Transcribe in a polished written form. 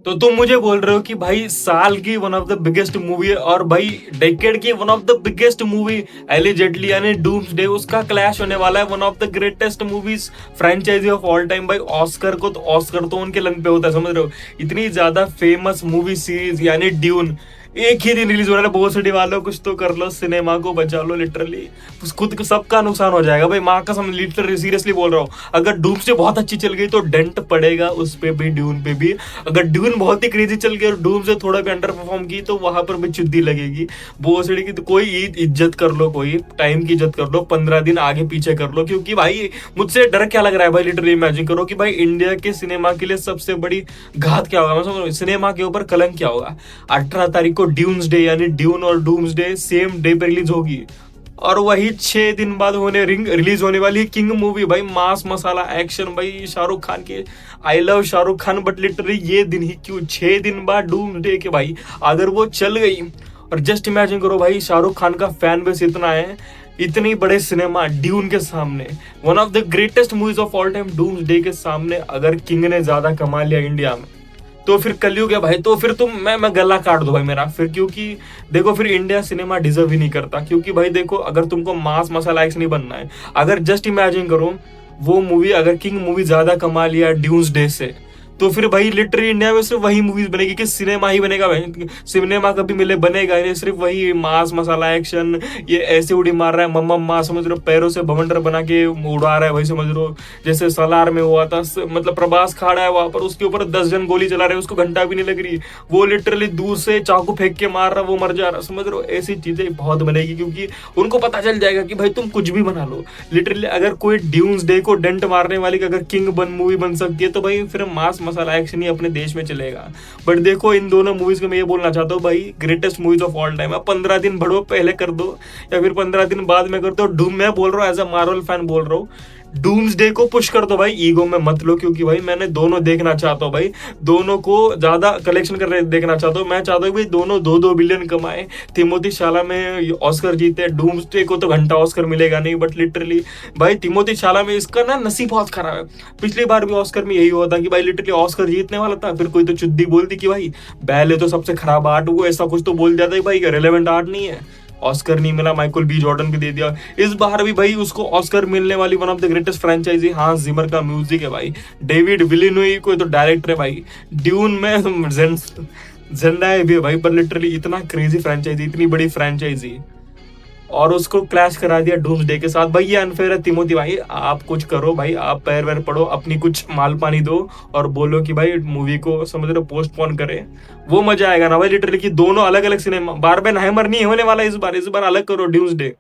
तो तुम मुझे बोल रहे हो कि भाई साल की one of the biggest movie है और भाई डेकेड की one of the biggest movie elegantly यानी डूम्सडे, उसका क्लैश होने वाला है one of the greatest movies franchise of all time. भाई ऑस्कर को तो ऑस्कर तो उनके लंग पे होता है, समझ रहे हो? इतनी ज्यादा फेमस मूवी सीरीज यानी ड्यून एक ही दिन रिलीज हो रहा है। बहुत सिटी वालों कुछ तो कर लो, सिनेमा को बचा लो। लिटरली खुद को सबका नुकसान हो जाएगा भाई, माँ कसम लिटरली सीरियसली बोल रहा हूँ। अगर डूम्सडे बहुत अच्छी चल गई तो डेंट पड़ेगा उस पे भी, ड्यून पे भी। अगर ड्यून बहुत ही क्रेजी चल गई और डूम्सडे थोड़ा भी अंडर परफॉर्म की तो वहां पर भी चुद्दी लगेगी बहुत सिटी की। तो कोई इज्जत कर लो, कोई टाइम की इज्जत कर लो, 15 दिन आगे पीछे कर लो। क्योंकि भाई मुझसे डर क्या लग रहा है भाई, लिटरली इमेजिन करो कि भाई इंडिया के सिनेमा के लिए सबसे बड़ी घात क्या होगा, मैं समझ सिनेमा के ऊपर कलंक क्या होगा। 18 तारीख को ड्यून्सडे यानी ड्यून और डूम्सडे सेम डे पे रिलीज होगी और वही 6 दिन बाद रिलीज होने वाली किंग मूवी भाई, मास मसाला एक्शन भाई शाहरुख खान के। I love Shahrukh Khan but literally ये दिन ही क्यों, 6 दिन बाद डूम्सडे के भाई अगर वो चल गई। और जस्ट इमेजिन करो भाई शाहरुख खान का फैन बेस इतना है, इतनी बड़े सिनेमा ड्यून के सामने, one of the greatest movies of all time doomsday के सामने अगर किंग ने ज्यादा कमा लिया इंडिया में तो फिर कलयुग है भाई। तो फिर मैं गला काट दो भाई मेरा फिर, क्योंकि देखो फिर इंडिया सिनेमा डिजर्व ही नहीं करता। क्योंकि भाई देखो अगर तुमको मास मसाला एक्स नहीं बनना है, अगर जस्ट इमेजिन करो वो मूवी अगर किंग मूवी ज्यादा कमा लिया डे से, तो फिर भाई लिटरली इंडिया में सिर्फ वही मूवीज बनेगी कि सिनेमा ही बनेगा भाई। सिनेमा कभी मिले बनेगा नहीं, सिर्फ वही मास मसाला एक्शन, ये ऐसे उड़ी मार रहा है मम्मा माँ, समझ रहे हो? पैरों से भवंडर बना के उड़ा रहा है भाई, समझ रहे हो? जैसे सलार में हुआ था, मतलब प्रभास खड़ा है वहां पर, उसके ऊपर 10 जन गोली चला रहे हैं, उसको घंटा भी नहीं लग रही, वो लिटरली दूर से चाकू फेंक के मार रहा, वो मर जा रहा, समझ रहे हो? ऐसी चीजें बहुत बनेगी क्योंकि उनको पता चल जाएगा कि भाई तुम कुछ भी बना लो। लिटरली अगर कोई डे को डेंट मारने वाली अगर किंग मूवी बन सकती है तो भाई फिर मास मसाला एक्शन ही अपने देश में चलेगा। बट देखो इन दोनों मूवीज को मैं ये बोलना चाहता हूँ भाई, greatest movies of all time. अब 15 दिन बढ़ो पहले कर दो या फिर 15 दिन बाद में कर दो। डूम मैं बोल रहा हूँ एज अ मार्वल फैन बोल रहा हूँ, डूम्सडे को पुश कर दो भाई, ईगो में मत लो। क्योंकि भाई मैंने दोनों देखना चाहता हूँ भाई, दोनों को ज्यादा कलेक्शन कर रहे देखना चाहता हूँ। मैं चाहता हूँ भाई दोनों 2-2 बिलियन कमाए, तिमोथी शाला में ऑस्कर जीते। डूम्सडे को तो घंटा ऑस्कर मिलेगा नहीं, बट लिटरली भाई तिमोथी शाला में इसका ना नसीब बहुत खराब है। पिछली बार भी ऑस्कर में यही हुआ था कि भाई लिटरली ऑस्कर जीतने वाला था, फिर कोई तो चुद्दी बोलती कि भाई बैले तो सबसे खराब आर्ट, वो ऐसा कुछ तो बोल दिया था भाई रेलेवेंट आर्ट नहीं है, ऑस्कर नहीं मिला, माइकल बी जॉर्डन को दे दिया। इस बार भी भाई उसको ऑस्कर मिलने वाली one of the greatest franchise Hans Zimmer का म्यूजिक है भाई, डेविड विलिनोई कोई तो डायरेक्टर है भाई। ड्यून में जेंडाया भी है भाई, पर लिटरली इतना क्रेजी फ्रेंचाइजी, इतनी बड़ी फ्रेंचाइजी और उसको क्लैश करा दिया डूम्सडे के साथ। भाई ये अनफेयर है तिमोथी भाई, आप कुछ करो भाई, आप पैर वैर पड़ो, अपनी कुछ माल पानी दो और बोलो कि भाई मूवी को समझ रहे पोस्टपोन करे, वो मजा आएगा ना भाई। लिटरली कि दोनों अलग अलग सिनेमा, बार बार हैमर नहीं होने वाला इस बार अलग करो डूम्सडे।